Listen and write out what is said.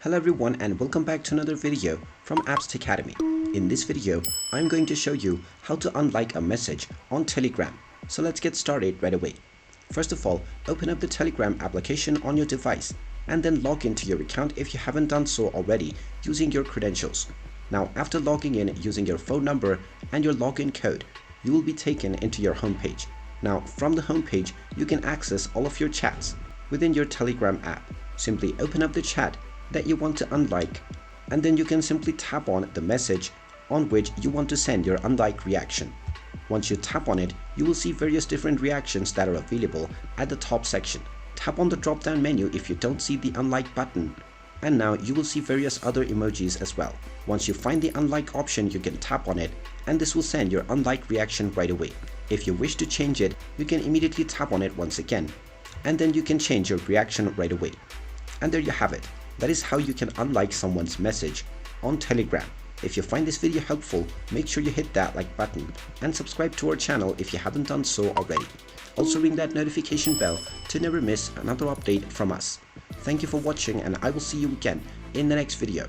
Hello everyone and welcome back to another video from Apps Academy. In this video, I'm going to show you how to unlike a message on Telegram. So let's get started right away. First of all, open up the Telegram application on your device and then log into your account if you haven't done so already using your credentials. Now after logging in using your phone number and your login code, you will be taken into your homepage. Now from the homepage, you can access all of your chats within your Telegram app. Simply open up the chat that you want to unlike, and then you can simply tap on the message on which you want to send your unlike reaction. Once you tap on it, you will see various different reactions that are available at the top section. Tap on the drop down menu if you don't see the unlike button, and now you will see various other emojis as well. Once you find the unlike option, you can tap on it and this will send your unlike reaction right away. If you wish to change it, you can immediately tap on it once again, and then you can change your reaction right away. And there you have it. That is how you can unlike someone's message on Telegram. If you find this video helpful, make sure you hit that like button and subscribe to our channel if you haven't done so already. Also ring that notification bell to never miss another update from us. Thank you for watching and I will see you again in the next video.